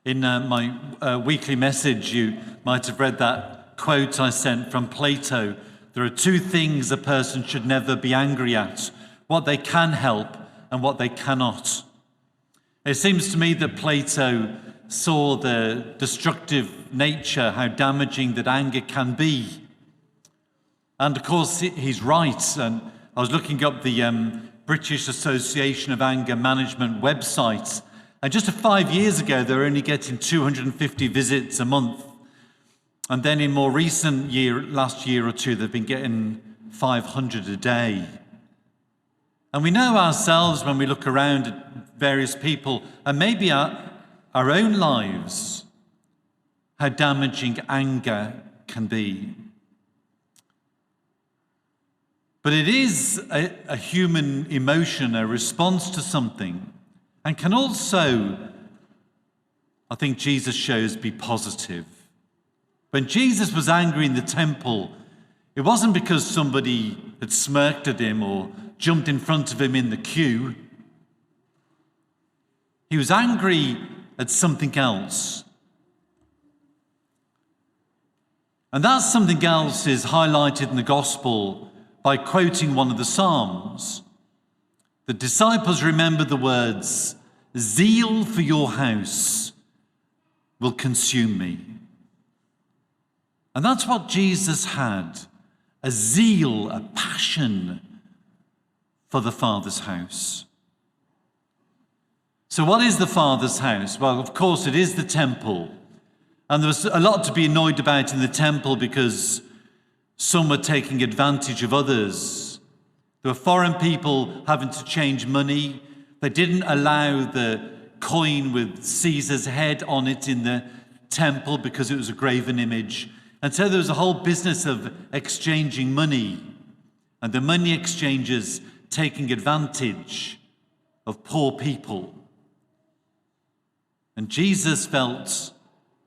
In my weekly message, you might have read that quote I sent from Plato. There are two things a person should never be angry at: what they can help and what they cannot. It seems to me that Plato saw the destructive nature, how damaging that anger can be. And of course, he's right. And I was looking up the British Association of Anger Management website. And just 5 years ago, they were only getting 250 visits a month. And then in more recent last year or two, they've been getting 500 a day. And we know ourselves when we look around at various people, and maybe our own lives, how damaging anger can be. But it is a human emotion, a response to something, and can also, I think Jesus shows, be positive. When Jesus was angry in the temple, it wasn't because somebody had smirked at him or jumped in front of him in the queue. He was angry at something else. And that something else is highlighted in the gospel by quoting one of the Psalms. The disciples remember the words, "Zeal for your house will consume me." And that's what Jesus had, a zeal, a passion for the Father's house. So what is the Father's house? Well, of course, it is the temple. And there was a lot to be annoyed about in the temple because some were taking advantage of others. There were foreign people having to change money. They didn't allow the coin with Caesar's head on it in the temple because it was a graven image. And so there was a whole business of exchanging money, and the money exchangers taking advantage of poor people. And Jesus felt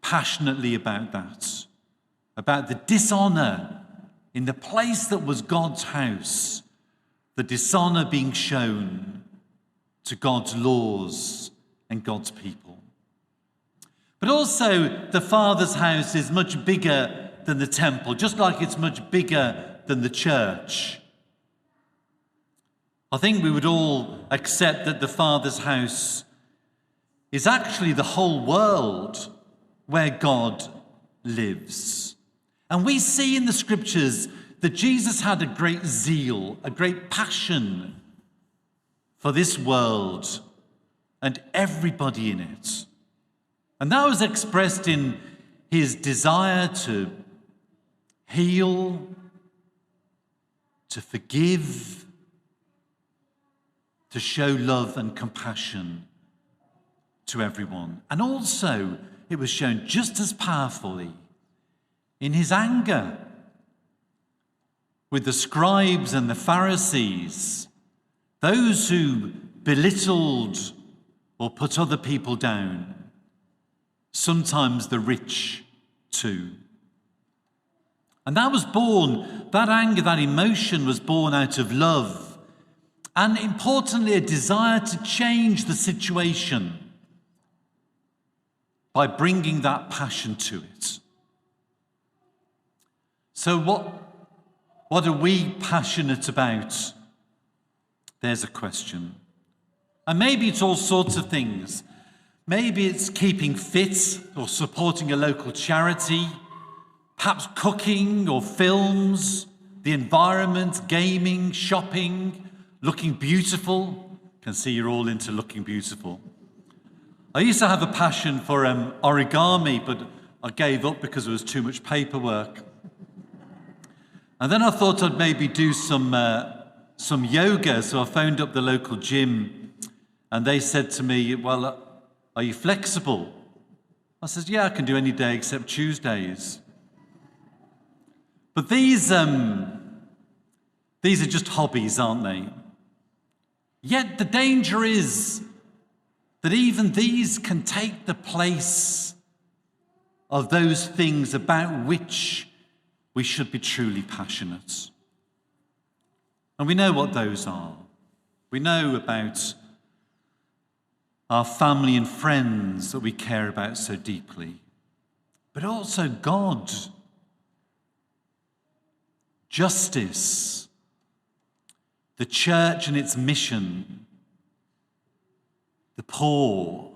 passionately about that, about the dishonor in the place that was God's house, the dishonor being shown to God's laws and God's people. But also, the Father's house is much bigger than the temple, just like it's much bigger than the church. I think we would all accept that the Father's house is actually the whole world where God lives. And we see in the scriptures that Jesus had a great zeal, a great passion for this world and everybody in it. And that was expressed in his desire to heal, to forgive, to show love and compassion to everyone. And also, it was shown just as powerfully in his anger with the scribes and the Pharisees, those who belittled or put other people down, sometimes the rich too. And that was born, that anger, that emotion was born out of love, and importantly, a desire to change the situation by bringing that passion to it. So what are we passionate about? There's a question. And maybe it's all sorts of things. Maybe it's keeping fit or supporting a local charity, perhaps cooking or films, the environment, gaming, shopping, looking beautiful. I can see you're all into looking beautiful. I used to have a passion for origami, but I gave up because there was too much paperwork. And then I thought I'd maybe do some yoga, so I phoned up the local gym, and they said to me, "Well, are you flexible?" I said, "Yeah, I can do any day except Tuesdays." But these are just hobbies, aren't they? Yet the danger is that even these can take the place of those things about which we should be truly passionate. And we know what those are. We know about our family and friends that we care about so deeply, but also God, justice, the church and its mission, the poor,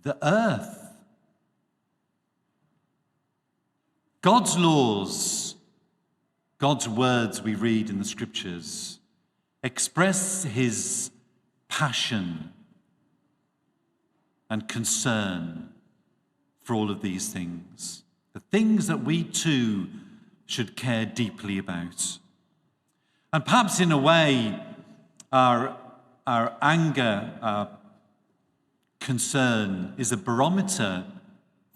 the earth. God's laws, God's words we read in the scriptures express his passion and concern for all of these things, the things that we too should care deeply about. And perhaps in a way, our anger, our concern is a barometer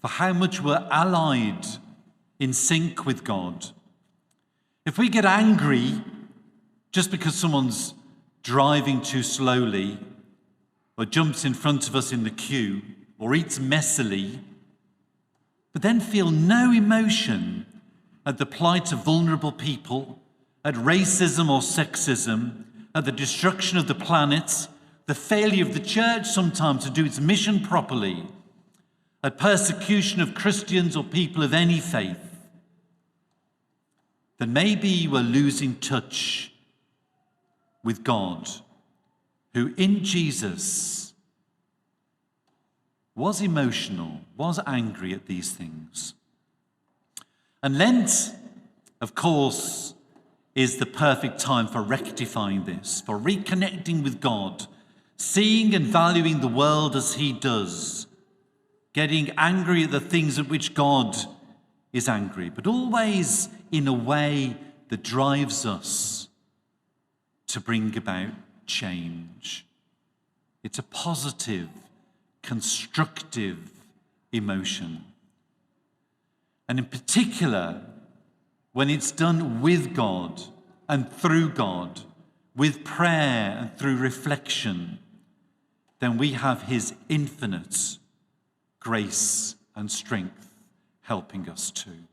for how much we're allied in sync with God. If we get angry just because someone's driving too slowly, or jumps in front of us in the queue, or eats messily, but then feel no emotion at the plight of vulnerable people, at racism or sexism, at the destruction of the planet, the failure of the church sometimes to do its mission properly, at persecution of Christians or people of any faith, then maybe we're losing touch with God, who in Jesus was emotional, was angry at these things. And Lent, of course, is the perfect time for rectifying this, for reconnecting with God, seeing and valuing the world as he does, getting angry at the things at which God is angry, but always in a way that drives us to bring about change. It's a positive, constructive emotion. And in particular, when it's done with God and through God, with prayer and through reflection, then we have his infinite grace and strength helping us too.